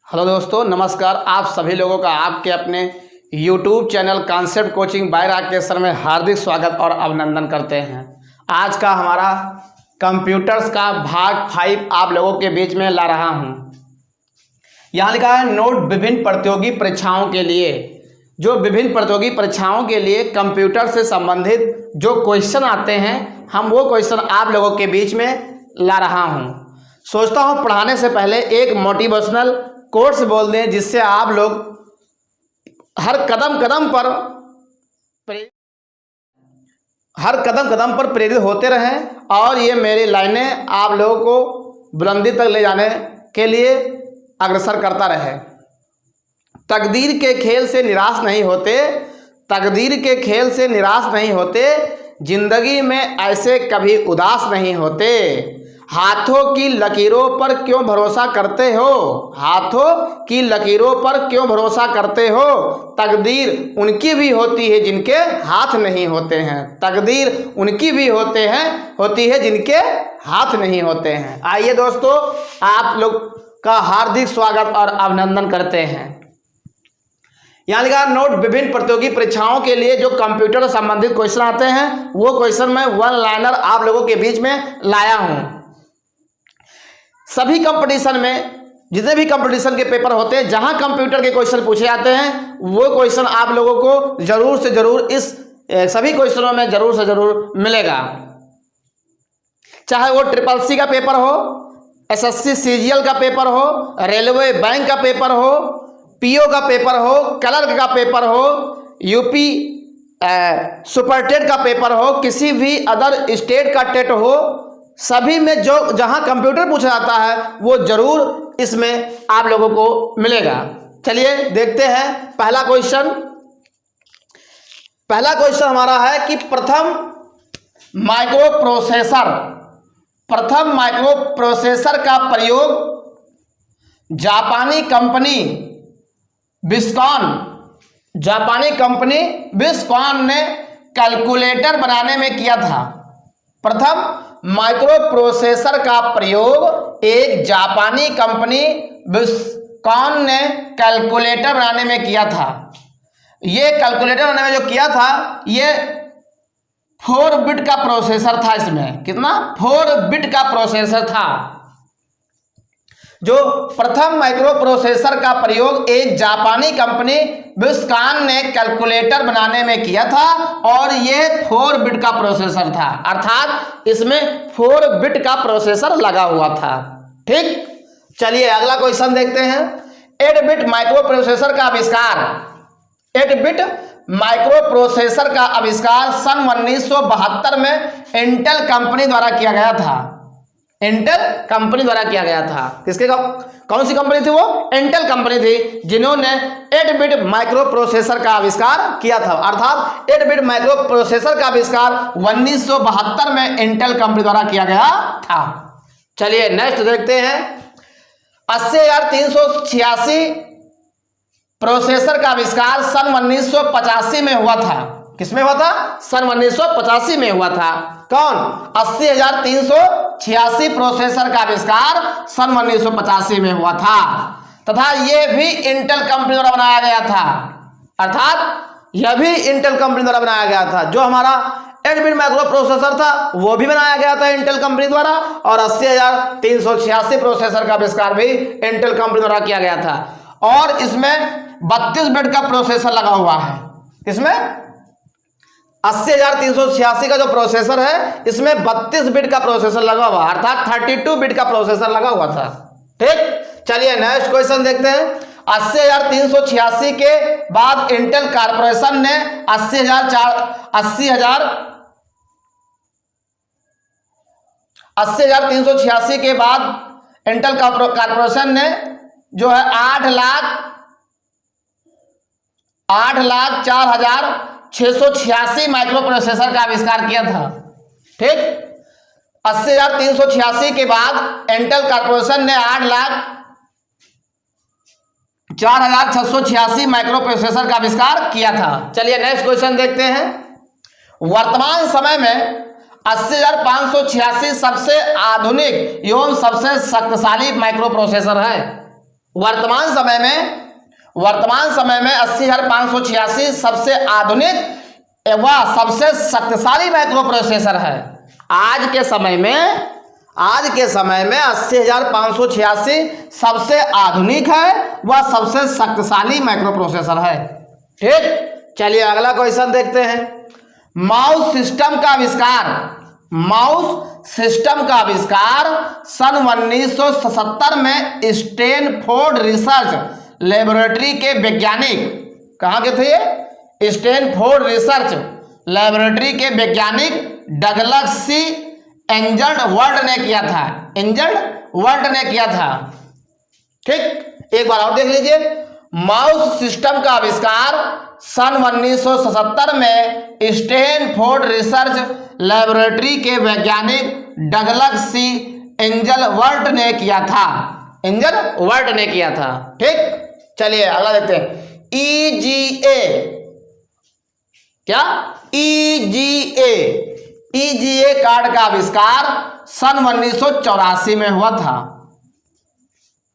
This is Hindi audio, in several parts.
हेलो दोस्तों, नमस्कार। आप सभी लोगों का आपके अपने YouTube channel concept coaching bye Rakesh sir में हार्दिक स्वागत और अभिनंदन करते हैं। आज का हमारा कंप्यूटर्स का भाग 5 आप लोगों के बीच में ला रहा हूं। यहाँ लिखा है नोट विभिन्न प्रतियोगी परीक्षाओं के लिए। जो विभिन्न प्रतियोगी परीक्षाओं के लिए कंप्यूटर से संबंधित जो क्वेश्चन आते हैं, हम वो क्वेश्चन आप लोगों के बीच में ला रहा हूँ। सोचता हूँ पढ़ाने से पहले एक मोटिवेशनल कोट्स बोल दें, जिससे आप लोग हर कदम कदम पर प्रेरित होते रहें और ये मेरी लाइनें आप लोगों को बुलंदी तक ले जाने के लिए अग्रसर करता रहे। तकदीर के खेल से निराश नहीं होते, तकदीर के खेल से निराश नहीं होते, जिंदगी में ऐसे कभी उदास नहीं होते। हाथों की लकीरों पर क्यों भरोसा करते हो, हाथों की लकीरों पर क्यों भरोसा करते हो। तकदीर उनकी भी होती है जिनके हाथ नहीं होते हैं, तकदीर उनकी भी होती है जिनके हाथ नहीं होते हैं। आइए दोस्तों, आप लोग का हार्दिक स्वागत और अभिनंदन करते हैं। यहाँ लिखा नोट विभिन्न प्रतियोगी परीक्षाओं के लिए जो कंप्यूटर से संबंधित क्वेश्चन आते हैं, वो क्वेश्चन मैं वन लाइनर आप लोगों के बीच में लाया हूं। सभी कंपटीशन में, जितने भी कंपटीशन के पेपर होते हैं, जहां कंप्यूटर के क्वेश्चन पूछे जाते हैं, वो क्वेश्चन आप लोगों को जरूर से जरूर इस सभी क्वेश्चनों में जरूर से जरूर मिलेगा। चाहे वो SSC का पेपर हो, SSC CGL का पेपर हो, रेलवे बैंक का पेपर हो, PO का पेपर हो, क्लर्क का पेपर हो, UP सुपरटेट का पेपर हो, किसी भी अदर स्टेट का टेट हो, सभी में जो जहां कंप्यूटर पूछा जाता है वो जरूर इसमें आप लोगों को मिलेगा। चलिए देखते हैं पहला क्वेश्चन हमारा है कि प्रथम माइक्रो प्रोसेसर का प्रयोग जापानी कंपनी बिस्कॉन ने कैलकुलेटर बनाने में किया था। प्रथम माइक्रो प्रोसेसर का प्रयोग एक जापानी कंपनी बिस्कॉन ने कैलकुलेटर बनाने में किया था। ये कैलकुलेटर बनाने में जो किया था, ये 4 बिट का प्रोसेसर था। इसमें कितना 4 बिट का प्रोसेसर था। जो प्रथम माइक्रो प्रोसेसर का प्रयोग एक जापानी कंपनी बिस्कॉन ने कैलकुलेटर बनाने में किया था और यह 4 बिट का प्रोसेसर था, अर्थात इसमें 4 बिट का प्रोसेसर लगा हुआ था। ठीक, चलिए अगला क्वेश्चन देखते हैं। 8 बिट माइक्रो प्रोसेसर का आविष्कार। 8 बिट माइक्रो प्रोसेसर का आविष्कार सन 1972 में इंटेल कंपनी द्वारा किया गया था। इंटेल कंपनी द्वारा किया गया था। किसके कौन सी कंपनी थी? वो इंटेल कंपनी थी, जिन्होंने 8 बिट माइक्रो प्रोसेसर का आविष्कार किया था। अर्थात 8 बिट माइक्रो प्रोसेसर का आविष्कार 1972 में इंटेल कंपनी द्वारा किया गया था। चलिए नेक्स्ट देखते हैं। 80386 प्रोसेसर का आविष्कार सन 1985 में हुआ था। किसमें हुआ था? सन 1985 में हुआ था। कौन? 80386 प्रोसेसर का आविष्कार सन 1985 में हुआ था, तथा यह भी इंटेल कंपनी द्वारा बनाया गया था। अर्थात यह भी इंटेल कंपनी द्वारा बनाया गया था। जो हमारा 8 बिट माइक्रो प्रोसेसर था वो भी बनाया गया था इंटेल कंपनी द्वारा, और 80386 प्रोसेसर का आविष्कार भी इंटेल कंपनी द्वारा किया गया था। और इसमें 32 बिट का प्रोसेसर लगा हुआ है। इसमें 80386 का जो प्रोसेसर है, इसमें 32 बिट का प्रोसेसर लगा हुआ, अर्थात 32 बिट का प्रोसेसर लगा हुआ था। ठीक, चलिए नेक्स्ट क्वेश्चन देखते हैं। 80386 के बाद इंटेल कॉर्पोरेशन ने 80386 के बाद इंटेल कॉर्पोरेशन ने जो है 8,04,686 माइक्रो प्रोसेसर का आविष्कार किया था। ठीक, 80386 के बाद इंटेल कॉर्पोरेशन ने 8,04,686 माइक्रो प्रोसेसर का आविष्कार किया था। चलिए नेक्स्ट क्वेश्चन देखते हैं। वर्तमान समय में 80,586 सबसे आधुनिक एवं सबसे शक्तिशाली माइक्रो प्रोसेसर है। वर्तमान समय में 80,586 सबसे आधुनिक एवं सबसे शक्तिशाली माइक्रो प्रोसेसर है। आज के समय में 80,586 सबसे आधुनिक है वह सबसे शक्तिशाली माइक्रो प्रोसेसर है। ठीक, चलिए अगला क्वेश्चन देखते हैं। माउस सिस्टम का आविष्कार सन 1977 में स्टैनफोर्ड रिसर्च लेबोरेटरी के वैज्ञानिक, कहाँ के थे ये? स्टैनफोर्ड रिसर्च लेबोरेटरी के वैज्ञानिक डगलस सी एंजर्ड ने किया था। ठीक, एक बार और देख लीजिए। माउस सिस्टम का आविष्कार सन 1977 में स्टैनफोर्ड रिसर्च लेबोरेटरी के वैज्ञानिक डगलस सी एंजलवर्ड ने किया था। ठीक, चलिए अगला देखते हैं। ईजीए कार्ड का आविष्कार सन 1984 में हुआ था।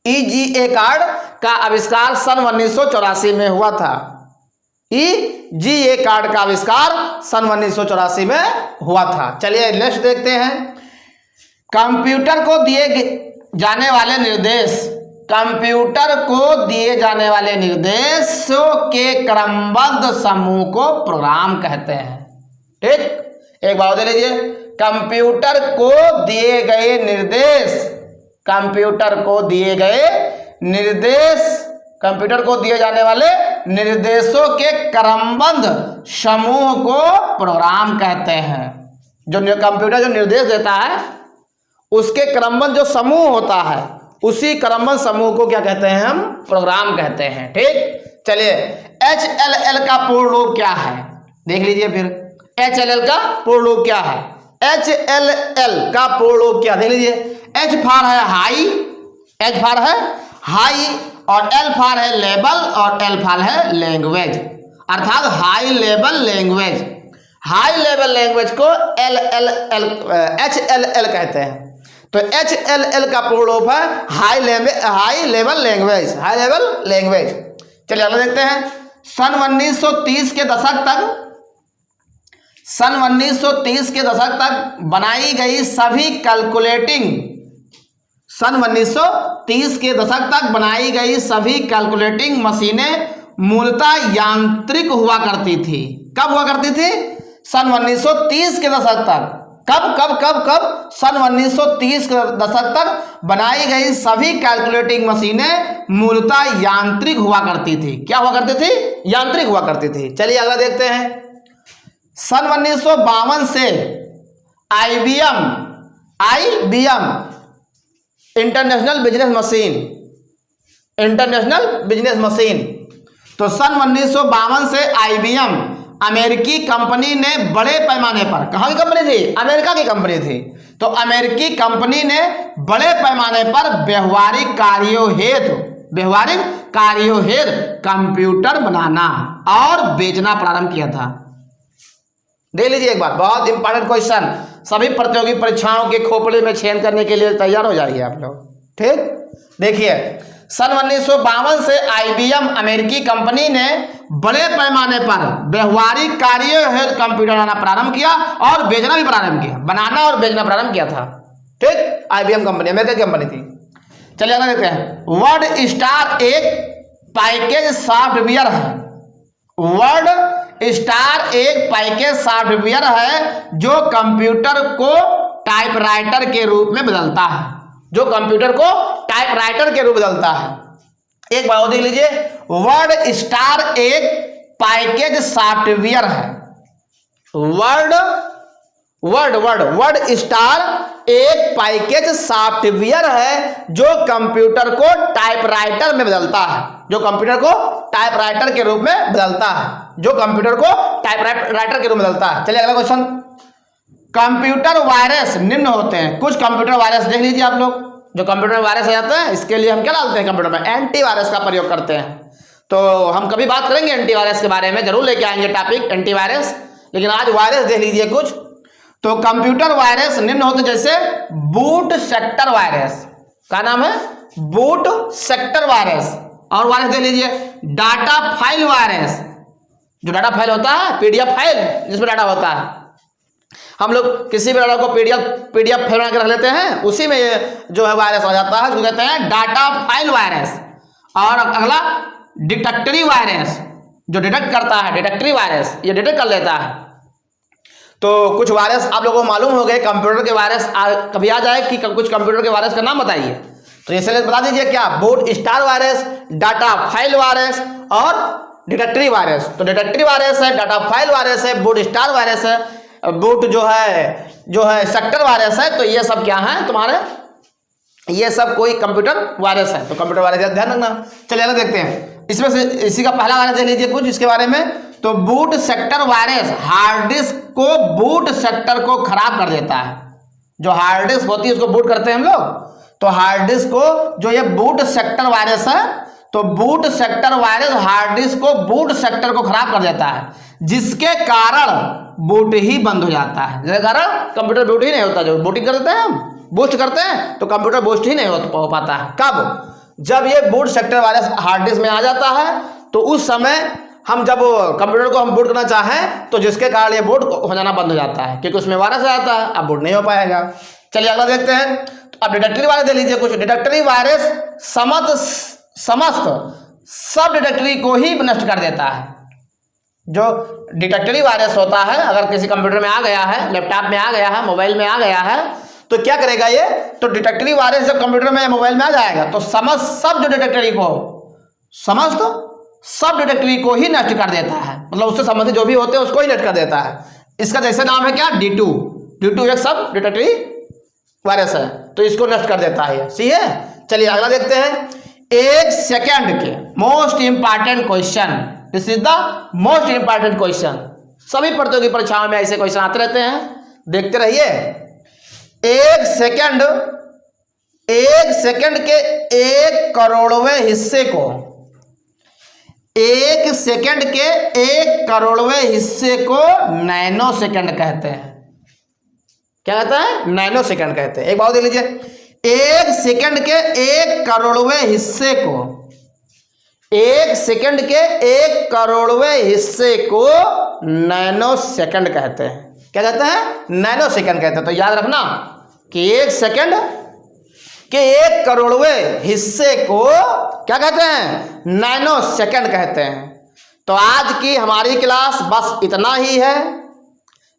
ईजीए कार्ड का आविष्कार सन 1984 में हुआ था। ईजीए कार्ड का आविष्कार सन 1984 में हुआ था। चलिए नेक्स्ट देखते हैं। कंप्यूटर को दिए जाने वाले निर्देशों के क्रमबद्ध समूह को प्रोग्राम कहते हैं। ठीक, एक बार दे लीजिए। कंप्यूटर को दिए जाने वाले निर्देशों के क्रमबद्ध समूह को प्रोग्राम कहते हैं। जो कंप्यूटर जो निर्देश देता है उसके क्रमबद्ध जो समूह होता है उसी क्रमबद्ध समूह को क्या कहते हैं? हम प्रोग्राम कहते हैं। ठीक, चलिए HLL का पूर्ण रूप क्या है? देख लीजिए फिर HLL का पूर्ण रूप क्या है? HLL का पूर्ण रूप क्या? देख लीजिए। H फॉर है हाई और L फॉर है लेवल और L फॉर है लैंग्वेज, अर्थात हाई लेवल लैंग्वेज को HLL कहते हैं। तो HLL का पूर्ण रूप है हाई लेवल लैंग्वेज। चलिए अगला देखते हैं। सन 1930 के दशक तक बनाई गई सभी कैलकुलेटिंग मशीनें मूलतः यांत्रिक हुआ करती थी। कब हुआ करती थी? सन 1930 के दशक तक। कब? सन 1930 के दशक तक बनाई गई सभी कैलकुलेटिंग मशीनें मूलतः यांत्रिक हुआ करती थी। क्या हुआ करती थी? यांत्रिक हुआ करती थी। चलिए अगला देखते हैं। सन 1952 से IBM इंटरनेशनल बिजनेस मशीन। तो सन 1952 से IBM अमेरिकी कंपनी ने बड़े पैमाने पर, कहाँ की कंपनी थी? अमेरिका की कंपनी थी। तो अमेरिकी कंपनी ने बड़े पैमाने पर व्यवहारिक कार्यों हेतु कंप्यूटर बनाना और बेचना प्रारंभ किया था। देख लीजिए एक बार, बहुत इंपॉर्टेंट क्वेश्चन, सभी प्रतियोगी परीक्षाओं के खोपड़ी में छेद करने के लिए तैयार हो जाइए आप लोग। ठीक, देखिए सन 1952 से IBM अमेरिकी कंपनी ने बड़े पैमाने पर व्यवहारिक कार्यों हेतु कंप्यूटर बनाना प्रारंभ किया और बेचना भी प्रारंभ किया, बनाना और बेचना प्रारंभ किया था। ठीक, IBM कंपनी अमेरिका की कंपनी थी। चलिए आगे देखते हैं। वर्ड स्टार एक पैकेज सॉफ्टवेयर है जो कंप्यूटर को टाइपराइटर के रूप में बदलता है। एक बार देख लीजिए। वर्ड स्टार एक पैकेज सॉफ्टवेयर है। वर्ड स्टार एक पैकेज सॉफ्टवेयर है जो कंप्यूटर को टाइपराइटर में बदलता है। के रूप में बदलता है। चलिए अगला क्वेश्चन। कंप्यूटर वायरस निम्न होते हैं। कुछ कंप्यूटर वायरस देख लीजिए आप लोग। जो कंप्यूटर में वायरस आ जाते हैं इसके लिए हम क्या डालते हैं? कंप्यूटर में एंटीवायरस का प्रयोग करते हैं। तो हम कभी बात करेंगे एंटीवायरस के बारे में, जरूर लेके आएंगे टॉपिक एंटीवायरस, लेकिन आज वायरस देख लीजिए कुछ। तो कंप्यूटर वायरस निम्न होते जैसे बूट सेक्टर वायरस, का नाम है? बूट सेक्टर वायरस, और वायरस देख लीजिए डाटा फाइल वायरस। जो डाटा फाइल होता है, पीडीएफ फाइल जिसमें डाटा होता है, हम लोग किसी भी डाटा को पीडीएफ फाइल बना के रख लेते हैं, उसी में ये जो है वायरस आ जाता है, उसको कहते हैं डाटा फाइल वायरस। और अगला डिटेक्टरी वायरस, जो डिटेक्ट करता है, डिटेक्टरी वायरस, ये डिटेक्ट कर लेता है। तो कुछ वायरस आप लोगों को मालूम हो गए, कंप्यूटर के वायरस कभी आ जाए कि कुछ कंप्यूटर के वायरस का नाम बताइए, तो ये बता दीजिए क्या, boot star virus, data file virus और डिटेक्टरी वायरस। तो डिटेक्टरी वायरस है, डाटा फाइल वायरस है, बूट स्टार वायरस है, बूट जो है सेक्टर वायरस है। तो ये सब क्या है तुम्हारे, ये सब कोई कंप्यूटर वायरस है। तो कंप्यूटर वायरस ध्यान रखना। चलिए आगे देखते हैं, इसमें से इसी का पहला वायरस देख लीजिए कुछ इसके बारे में। तो boot sector virus hard disk को, बूट सेक्टर को खराब कर देता है। जो हार्ड डिस्क होती है उसको बूट करते हैं हम लोग, तो हार्ड डिस्क को जो ये बूट सेक्टर वायरस है, तो boot sector virus hard disk को, बूट सेक्टर को खराब कर देता है, जिसके कारण बूट ही बंद हो जाता है। जिसके कारण कंप्यूटर बूट ही नहीं होता। जो बूटिंग करते हैं हम, बूस्ट करते हैं, तो कंप्यूटर बूस्ट ही नहीं हो पाता है। कब? जब ये boot sector virus hard disk में आ जाता है, तो उस समय हम जब कंप्यूटर को हम बूट करना चाहें, तो जिसके कारण ये बूट हो जाना बंद हो जाता है, क्योंकि उसमें वायरस आ जाता है, अब बूट नहीं हो पाएगा। चलिए अगला देखते हैं। तो अब डिटेक्टरी वायरस दे लीजिए कुछ। डिटेक्टरी वायरस समस्त सब डिटेक्टरी को ही नष्ट कर देता है। जो डिटेक्टरी वायरस होता है, अगर किसी कंप्यूटर में आ गया है, लैपटॉप में आ गया है, मोबाइल में आ गया है, तो क्या करेगा ये, तो डिटेक्टरी वायरस जब कंप्यूटर में, मोबाइल में आ जाएगा, तो समस्त सब डिटेक्टरी को ही नष्ट कर देता है। मतलब उससे संबंधित जो भी होते हैं उसको ही नष्ट कर देता है। इसका जैसे नाम है क्या, D2 एक सब डिटेक्टरी वायरस है, तो इसको नष्ट कर देता है। सही है। चलिए अगला देखते हैं। एक सेकंड के most important question, this is the most important question. सभी प्रतियोगी परीक्षाओं में ऐसे क्वेश्चन आते रहते हैं, देखते रहिए। एक सेकंड के 1 करोड़वें हिस्से को, 1 सेकंड के 1 करोड़वें हिस्से को नैनो सेकंड कहते हैं। क्या कहते हैं? नैनो सेकंड कहते हैं। एक बात देख लीजिए, 1 सेकंड के 1 करोड़वें हिस्से को, 1 सेकंड के 1 करोड़वें हिस्से को नैनो सेकंड कहते हैं। क्या कहते हैं? नैनो सेकंड कहते हैं। तो याद रखना कि 1 सेकंड के 1 करोड़वें हिस्से को क्या कहते हैं? नैनो सेकंड कहते हैं। तो आज की हमारी क्लास बस इतना ही है।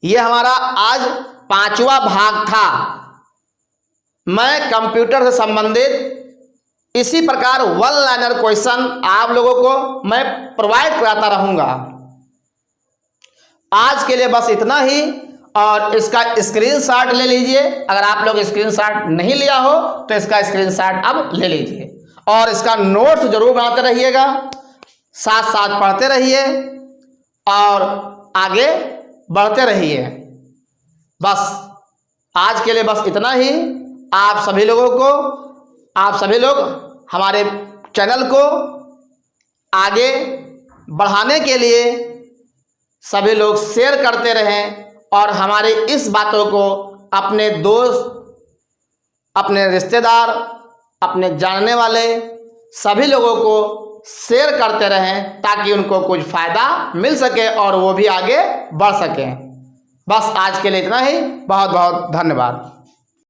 ये हमारा आज 5वां भाग था। मैं कंप्यूटर से संबंधित इसी प्रकार 1 लाइनर क्वेश्चन आप लोगों को मैं प्रोवाइड कराता रहूंगा। आज के लिए बस इतना ही, और इसका स्क्रीनशॉट ले लीजिए। अगर आप लोग स्क्रीनशॉट नहीं लिया हो तो इसका स्क्रीनशॉट अब ले लीजिए, और इसका नोट्स जरूर बनाते रहिएगा, साथ साथ पढ़ते रहिए और आगे बढ़ते रहिए। बस आज के लिए बस इतना ही। आप सभी लोग हमारे चैनल को आगे बढ़ाने के लिए सभी लोग शेयर करते रहें, और हमारे इस बातों को अपने दोस्त, अपने रिश्तेदार, अपने जानने वाले सभी लोगों को शेयर करते रहें, ताकि उनको कुछ फ़ायदा मिल सके और वो भी आगे बढ़ सकें। बस आज के लिए इतना ही। बहुत बहुत धन्यवाद।